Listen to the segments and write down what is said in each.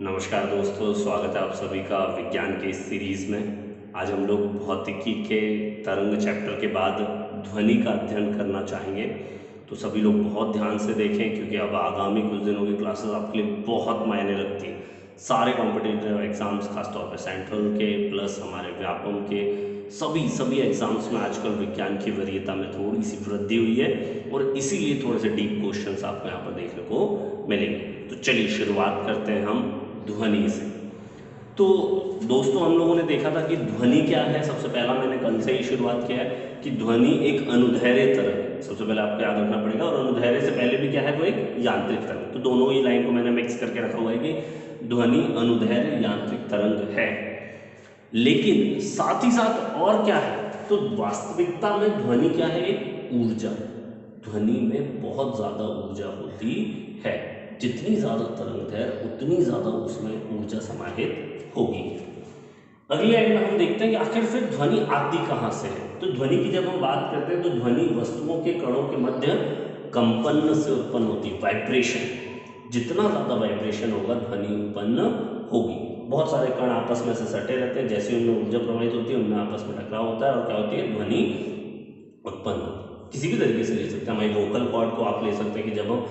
नमस्कार दोस्तों, स्वागत है आप सभी का विज्ञान के इस सीरीज में। आज हम लोग भौतिकी के तरंग चैप्टर के बाद ध्वनि का अध्ययन करना चाहेंगे। तो सभी लोग बहुत ध्यान से देखें, क्योंकि अब आगामी कुछ दिनों की क्लासेस आपके लिए बहुत मायने रखती हैं। सारे कॉम्पिटिटिव एग्जाम्स, खासतौर पे सेंट्रल के प्लस हमारे व्यापम के सभी एग्जाम्स में आजकल विज्ञान की वरीयता में थोड़ी सी वृद्धि हुई है, और इसीलिए थोड़े से डीप क्वेश्चंस आपको यहाँ पर देखने को मिलेंगे। तो चलिए शुरुआत करते हैं हम ध्वनि से। तो दोस्तों, हम लोगों ने देखा था कि ध्वनि क्या है। सबसे पहला मैंने कल से ही शुरुआत किया है कि ध्वनि एक अनुदैर्ध्य तरंग है। सबसे पहले आपको याद रखना पड़ेगा, और अनुदैर्ध्य से पहले भी क्या है, वो एक यांत्रिक तरंग। तो दोनों ही लाइन को मैंने मिक्स करके रखा हुआ है कि ध्वनि अनुदैर्ध्य यांत्रिक तरंग है। लेकिन साथ ही साथ और क्या है, तो वास्तविकता में ध्वनि क्या है, एक ऊर्जा। ध्वनि में बहुत ज्यादा ऊर्जा होती है। जितनी ज्यादा तरंगदैर्घ्य उतनी ज्यादा उसमें ऊर्जा समाहित होगी। अगले लाइन में हम देखते हैं कि आखिर फिर ध्वनि आती कहां से है। तो ध्वनि की जब हम बात करते हैं तो ध्वनि वस्तुओं के कणों के मध्य कंपन से उत्पन्न होती है, वाइब्रेशन। जितना ज्यादा वाइब्रेशन होगा ध्वनि उत्पन्न होगी। बहुत सारे कण आपस में से सटे रहते हैं, जैसे उनमें ऊर्जा प्रवाहित होती है उनमें आपस में टकराव होता है, और क्या होती है, ध्वनि उत्पन्न होती है। किसी भी तरीके से ले सकते हैं। हमारी वोकल कॉर्ड को आप ले सकते हैं कि जब हम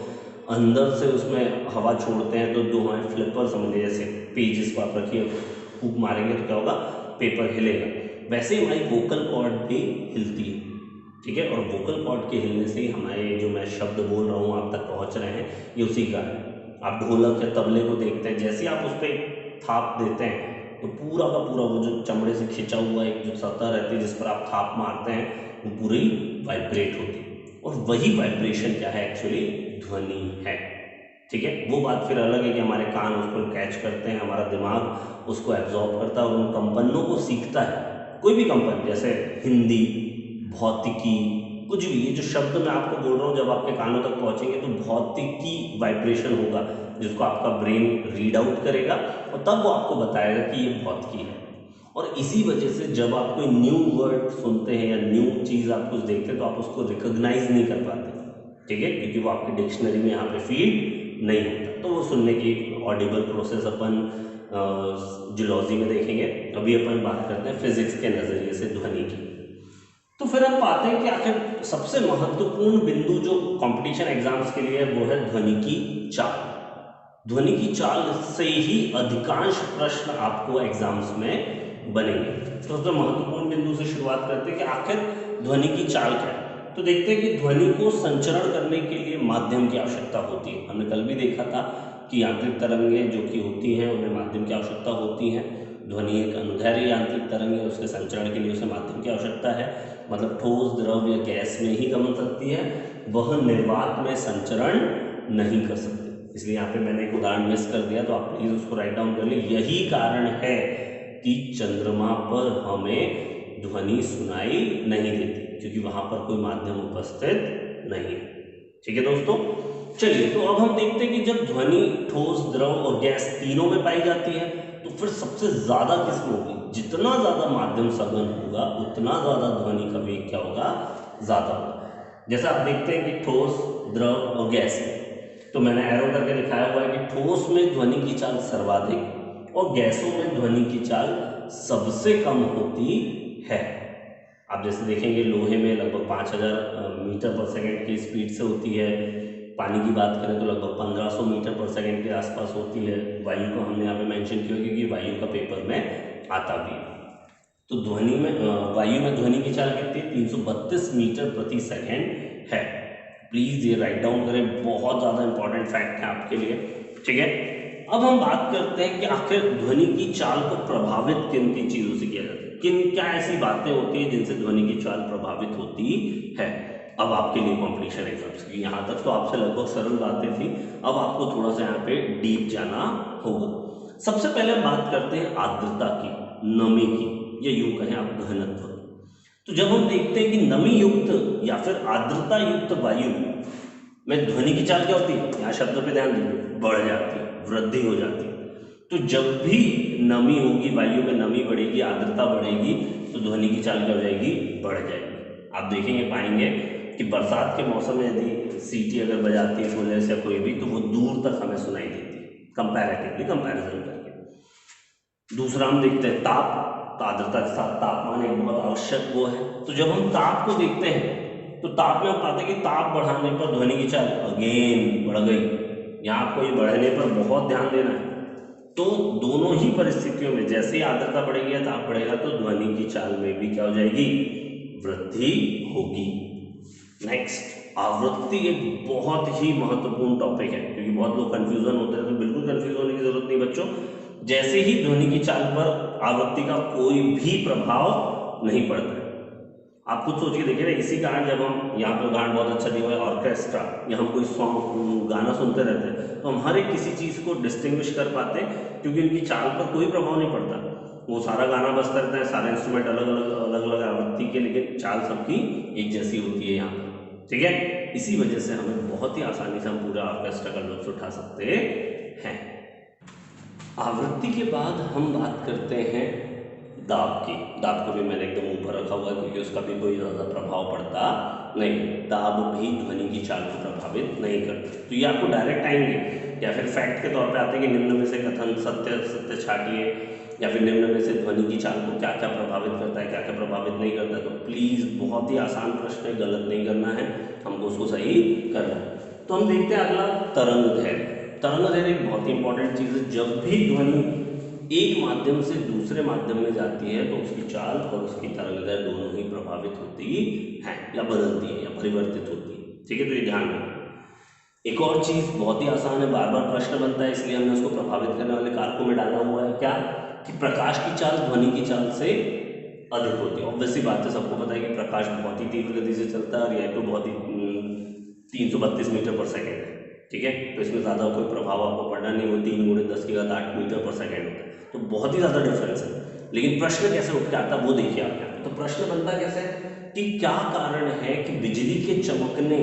अंदर से उसमें हवा छोड़ते हैं तो जो हमारे फ्लिपर समझिए, जैसे पेजेस को आप रखिए, फूंक मारेंगे तो क्या होगा, पेपर हिलेगा। वैसे ही हमारी वोकल कॉर्ड भी हिलती है, ठीक है। और वोकल कॉर्ड के हिलने से ही हमारे जो मैं शब्द बोल रहा हूँ आप तक पहुँच रहे हैं, ये उसी का है। आप ढोलक या तबले को देखते हैं, जैसे ही आप उस पर थाप देते हैं तो पूरा का पूरा वो जो चमड़े से खिंचा हुआ एक जो सतह रहती है जिस पर आप थाप मारते हैं, वो पूरी वाइब्रेट होती है। और वही वाइब्रेशन क्या है, एक्चुअली ध्वनि है, ठीक है। वो बात फिर अलग है कि हमारे कान उसको कैच करते हैं, हमारा दिमाग उसको एब्जॉर्ब करता है और उन कंपनों को सीखता है। कोई भी कंपन, जैसे हिंदी, भौतिकी, कुछ भी, ये जो शब्द मैं आपको बोल रहा हूँ जब आपके कानों तक पहुंचेंगे तो भौतिकी वाइब्रेशन होगा, जिसको आपका ब्रेन रीड आउट करेगा और तब वो आपको बताएगा कि ये भौतिकी है। और इसी वजह से जब आप कोई न्यू वर्ड सुनते हैं या न्यू चीज आप कुछ देखते हैं तो आप उसको रिकॉग्नाइज नहीं कर पाते, ठीक है, क्योंकि वो आपकी डिक्शनरी में यहाँ पे फीड नहीं होता। तो वो सुनने की ऑडिबल प्रोसेस अपन जूलॉजी में देखेंगे। अभी अपन बात करते हैं फिजिक्स के नजरिए से ध्वनि की। तो फिर हम पाते हैं कि आखिर सबसे महत्वपूर्ण बिंदु जो कंपटीशन एग्जाम्स के लिए है वो है ध्वनि की चाल। ध्वनि की चाल से ही अधिकांश प्रश्न आपको एग्जाम्स में बनेंगे। तो सबसे महत्वपूर्ण बिंदु से शुरुआत करते हैं कि आखिर ध्वनि की चाल क्या है। तो देखते हैं कि ध्वनि को संचरण करने के लिए माध्यम की आवश्यकता होती है। हमने कल भी देखा था कि यांत्रिक तरंगें जो कि होती हैं उन्हें माध्यम की आवश्यकता होती है। ध्वनि एक अनुदैर्घ्य यांत्रिक तरंग है, उसके संचरण के लिए उसे माध्यम की आवश्यकता है। मतलब ठोस, द्रव या गैस में ही गमन सकती है, वह निर्वात में संचरण नहीं कर सकती। इसलिए यहाँ पे मैंने एक उदाहरण मिस कर दिया, तो आप प्लीज उसको राइट डाउन कर ले। यही कारण है कि चंद्रमा पर हमें ध्वनि सुनाई नहीं देती, क्योंकि वहां पर कोई माध्यम उपस्थित नहीं है, ठीक है दोस्तों। चलिए, तो अब हम देखते हैं कि जब ध्वनि ठोस, द्रव और गैस तीनों में पाई जाती है तो फिर सबसे ज्यादा किसमें होगी। जितना ज्यादा माध्यम सघन होगा उतना ज्यादा ध्वनि का वेग क्या होगा, ज्यादा होगा। जैसा आप देखते हैं कि ठोस, द्रव और गैस में, तो मैंने एरो करके दिखाया हुआ है कि ठोस में ध्वनि की चाल सर्वाधिक और गैसों में ध्वनि की चाल सबसे कम होती है। आप जैसे देखेंगे लोहे में लगभग 5000 मीटर पर सेकंड की स्पीड से होती है। पानी की बात करें तो लगभग 1500 मीटर पर सेकंड के आसपास होती है। वायु को हमने यहाँ पे मेंशन किया क्योंकि वायु का पेपर में आता भी है। तो ध्वनि में वायु में ध्वनि की चाल कितनी है, 332 मीटर प्रति सेकेंड है। प्लीज ये राइट डाउन करें, बहुत ज्यादा इंपॉर्टेंट फैक्ट है आपके लिए, ठीक है। अब हम बात करते हैं कि आखिर ध्वनि की चाल को प्रभावित किन किन चीजों से किया जाता है, किन क्या ऐसी बातें होती है जिनसे ध्वनि की चाल प्रभावित होती है। अब आपके लिए कॉम्पिटिशन एग्जाम्स की, यहाँ तक तो आपसे लगभग सरल बातें थी, अब आपको थोड़ा सा यहाँ पे डीप जाना होगा। सबसे पहले हम बात करते हैं आर्द्रता की, नमी की, या यूं कहें आप घनत्व। तो जब हम देखते हैं कि नमी युक्त या फिर आर्द्रता युक्त वायु में ध्वनि की चाल क्या होती है, यहाँ शब्दों पे ध्यान दीजिए, बढ़ जाती है, वृद्धि हो जाती है। तो जब भी नमी होगी, वायु में नमी बढ़ेगी, आर्द्रता बढ़ेगी, तो ध्वनि की चाल क्या हो जाएगी, बढ़ जाएगी। आप देखेंगे, पाएंगे कि बरसात के मौसम में यदि सीटी अगर बजाती है पुलिस या कोई भी, तो वो दूर तक हमें सुनाई देती है, कंपैरेटिवली कंपैरिजन करके। दूसरा हम देखते हैं ताप। तो आर्द्रता के साथ तापमान एक बहुत आवश्यक वो है। तो जब हम ताप को देखते हैं तो ताप में हम पाते हैं कि ताप बढ़ाने पर ध्वनि की चाल अगेन बढ़ गई। यहाँ आपको ये बढ़ने पर बहुत ध्यान देना है। तो दोनों ही परिस्थितियों में जैसे ही आर्द्रता बढ़ेगी या ताप बढ़ेगा तो ध्वनि की चाल में भी क्या हो जाएगी, वृद्धि होगी। नेक्स्ट, आवृत्ति एक बहुत ही महत्वपूर्ण टॉपिक है, क्योंकि बहुत लोग कंफ्यूजन होते हैं। तो बिल्कुल कंफ्यूज होने की जरूरत नहीं बच्चों। जैसे ही ध्वनि की चाल पर आवृत्ति का कोई भी प्रभाव नहीं पड़ता है। आप खुद सोच के देखिए ना, इसी कारण जब हम यहाँ पे उदाहरण बहुत अच्छा दिया हुआ है ऑर्केस्ट्रा, या हम कोई सॉन्ग गाना सुनते रहते हैं तो हम हर एक किसी चीज़ को डिस्टिंग्विश कर पाते हैं, क्योंकि उनकी चाल पर कोई प्रभाव नहीं पड़ता। वो सारा गाना बजता रहता है, सारे इंस्ट्रूमेंट अलग अलग आवृत्ति के, लेकिन चाल सबकी एक जैसी होती है यहाँ पर। ठीक है, इसी वजह से हमें बहुत ही आसानी से हम पूरा ऑर्केस्ट्रा का लुत्फ उठा सकते हैं। आवृत्ति के बाद हम बात करते हैं दाब की। दाब को भी मैंने एकदम ऊपर रखा हुआ है, क्योंकि उसका भी कोई ज़्यादा प्रभाव पड़ता नहीं। दाब भी ध्वनि की चाल को प्रभावित नहीं करते। तो ये आपको डायरेक्ट आएंगे या फिर फैक्ट के तौर पे आते हैं कि निम्न में से कथन सत्य सत्य छाटिए, या फिर निम्न में से ध्वनि की चाल को क्या क्या प्रभावित करता है, क्या क्या प्रभावित नहीं करता है। तो प्लीज़, बहुत ही आसान प्रश्न है, गलत नहीं करना है, हमको उसको सही करना है। तो हम देखते हैं अगला, तरंग धैर्य। तरंग धैर्य एक बहुत ही इंपॉर्टेंट चीज़ है। जब भी ध्वनि एक माध्यम से दूसरे माध्यम में जाती है तो उसकी चाल और उसकी तरंगदैर्घ्य दोनों ही प्रभावित होती है, या बदलती है, या परिवर्तित होती है। ठीक है, तो ये ध्यान रखें। एक और चीज बहुत ही आसान है, बार बार प्रश्न बनता है, इसलिए हमने उसको प्रभावित करने वाले कारकों में डाला हुआ है। क्या कि प्रकाश की चाल ध्वनि की चाल से अधिक होती है। ऑब्वियसली बात है, सबको पता है कि प्रकाश बहुत ही तीव्र गति से चलता है और यह तो बहुत ही 332 मीटर पर सेकेंड है। ठीक है, तो इसमें ज़्यादा कोई प्रभाव आपको पड़ना नहीं, वो 3 × 10⁸ मीटर पर सेकेंड होता है, तो बहुत ही ज़्यादा डिफरेंस है। लेकिन प्रश्न कैसे उठ के आता है वो देखिए आप यहाँ। तो प्रश्न बनता कैसे कि क्या कारण है कि बिजली के चमकने,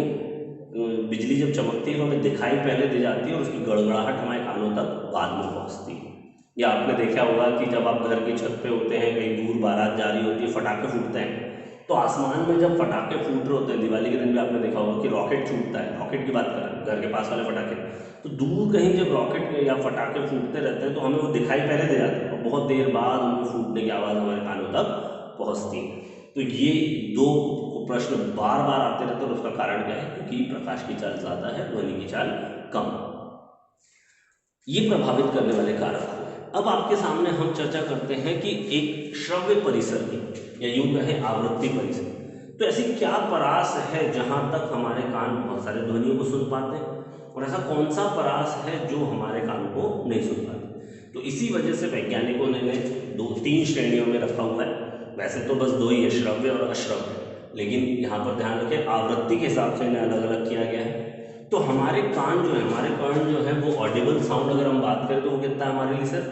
बिजली जब चमकती है तो हमें दिखाई पहले दे जाती है और उसकी गड़गड़ाहट हमारे कानों तक बाद में पहुँचती है। या आपने देखा होगा कि जब आप घर की छत पे होते हैं, कहीं दूर बारात जा रही होती है, फटाखे फूटते हैं, तो आसमान में जब फटाखे फूट रहे होते हैं, दिवाली के दिन भी आपने देखा होगा कि रॉकेट छूटता है। रॉकेट की बात करें, घर के पास वाले फटाखे, तो दूर कहीं जब रॉकेट या फटाखे फूटते रहते हैं तो हमें वो दिखाई पहले दे जाते हैं और बहुत देर बाद उनके फूटने की आवाज़ हमारे कानों तक पहुँचती है। तो ये दो प्रश्न बार बार आते रहते हैं और उसका कारण क्या है, क्योंकि प्रकाश की चाल ज़्यादा है, ध्वनि की चाल कम। ये प्रभावित करने वाले कारक। अब आपके सामने हम चर्चा करते हैं कि एक श्रव्य परिसर की, या यूं कहें आवृत्ति परिसर। तो ऐसी क्या परास है जहां तक हमारे कान बहुत सारे ध्वनियों को सुन पाते हैं, और ऐसा कौन सा परास है जो हमारे कान को नहीं सुन पाते। तो इसी वजह से वैज्ञानिकों ने 2-3 श्रेणियों में रखा हुआ है। वैसे तो बस 2 ही है, श्रव्य और अश्रव्य, लेकिन यहाँ पर ध्यान रखें आवृत्ति के हिसाब से इन्हें अलग अलग किया गया है। तो हमारे कान जो है, हमारे कर्ण जो है, वो ऑडिबल साउंड अगर हम बात करें तो वो कितना है हमारे लिए सर,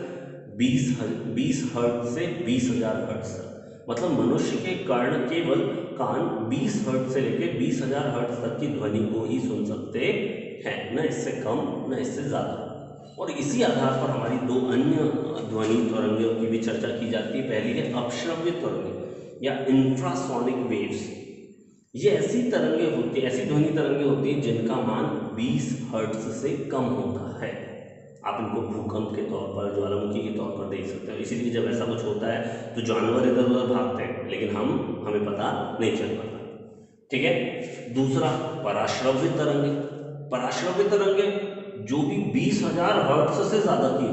20 हर्ट्ज से 20,000 हर्ट्ज तक। मतलब मनुष्य के कर्ण, केवल कान 20 हर्ट्ज से लेकर 20,000 हर्ट्ज तक की ध्वनि को ही सुन सकते हैं, न इससे कम न इससे ज़्यादा। और इसी आधार पर हमारी 2 अन्य ध्वनि तरंगों की भी चर्चा की जाती है। पहली है अपश्रव्य तरंगें या इंफ्रासोनिक वेव्स। ये ऐसी तरंगें होती, ऐसी ध्वनि तरंगें होती हैं जिनका मान 20 हर्ट्ज से कम होता है। आप इनको भूकंप के तौर पर, ज्वालामुखी के तौर पर देख सकते हो। इसीलिए जब ऐसा कुछ होता है तो जानवर इधर उधर भागते हैं, लेकिन हमें पता नहीं चल पाता। ठीक है, दूसरा पराश्रव्य तरंगे। पराश्रव्य तरंगे जो भी 20,000 हर्ट्ज से ज़्यादा की,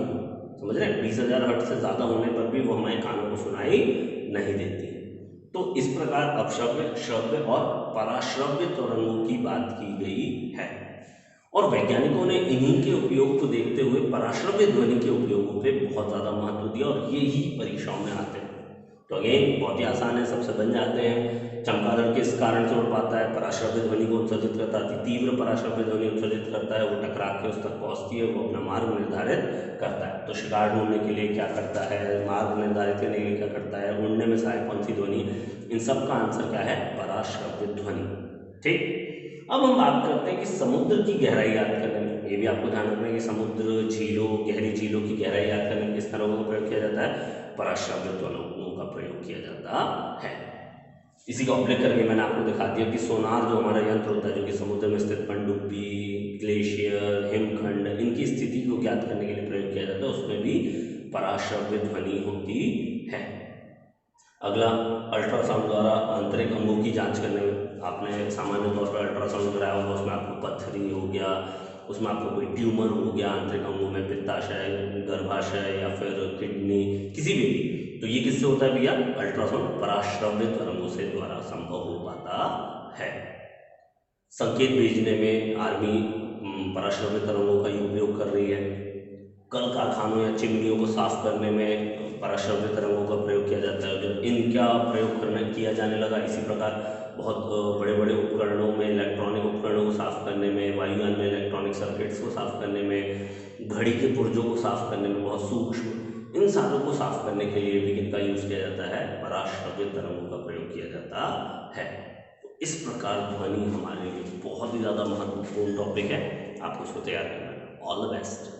समझ रहे हैं, 20,000 हर्ट्ज से ज़्यादा होने पर भी वो हमारे कानों को सुनाई नहीं देती। तो इस प्रकार अपश्रव्य, श्रव्य और पराश्रव्य तरंगों की बात की गई है। और वैज्ञानिकों ने इन्हीं के उपयोग को देखते हुए पराश्रव्य ध्वनि के उपयोगों पे बहुत ज़्यादा महत्व दिया, और ये ही परीक्षाओं में आते हैं। तो अगेन बहुत ही आसान है, सबसे बन जाते हैं। चमगादड़ किस कारण से उड़ पाता है, पराश्रव्य ध्वनि को उत्सर्जित करता है। तीव्र पराश्रव्य ध्वनि उत्सर्जित करता है, वो टकरा के उस तक पहुँचती है, वो अपना मार्ग निर्धारित करता है। तो शिकार ढूंढने के लिए क्या करता है, मार्ग निर्धारित करने के लिए क्या करता है, उड़ने में सहायक कौन सी ध्वनि, इन सब का आंसर क्या है, पराश्रव्य ध्वनि। ठीक, अब हम बात करते हैं कि समुद्र की गहराई याद करने में, ये भी आपको ध्यान रखना है कि समुद्र, झीलों, गहरी झीलों की गहराई याद करने में किस तरह का प्रयोग किया जाता है, पराश्रव्य ध्वनियों का प्रयोग किया जाता है। इसी का उल्लेख करके मैंने आपको दिखा दिया कि सोनार जो हमारा यंत्र होता है, जो कि समुद्र में स्थित पनडुब्बी, ग्लेशियर, हिमखंड, इनकी स्थिति को ज्ञात करने के लिए प्रयोग किया जाता है, उसमें भी पराश्रव्य ध्वनि होती है। अगला, अल्ट्रासाउंड द्वारा आंतरिक अंगों की जांच करने में, आपने सामान्य तौर पर अल्ट्रासाउंड कराया होगा, उसमें आपको पत्थरी हो गया, उसमें आपको कोई ट्यूमर हो गया आंतरिक अंगों में, पित्ताशय, गर्भाशय या फिर किडनी, किसी में भी, तो ये किससे होता है भैया? अल्ट्रासाउंड पराश्रव्य तरंगों से द्वारा संभव हो पाता है। संकेत भेजने में आर्मी पराश्रव्य तरंगों का ही उपयोग कर रही है। कल कारखानों या चिमनियों को साफ करने में पराश्रव्य तरंगों का प्रयोग किया जाता है। जब इनका प्रयोग करना किया जाने लगा, इसी प्रकार बहुत बड़े बड़े उपकरणों में, इलेक्ट्रॉनिक उपकरणों को साफ करने में, वायुयान में इलेक्ट्रॉनिक सर्किट्स को साफ करने में, घड़ी के पुर्जों को साफ करने में, बहुत सूक्ष्म, इन सारों को साफ करने के लिए भी किनका यूज किया जाता है? पराश्रव्य तरंगों का प्रयोग किया जाता है। तो इस प्रकार ध्वनि हमारे लिए बहुत ही ज़्यादा महत्वपूर्ण टॉपिक है, आपको उसको तैयार करना है। All the best.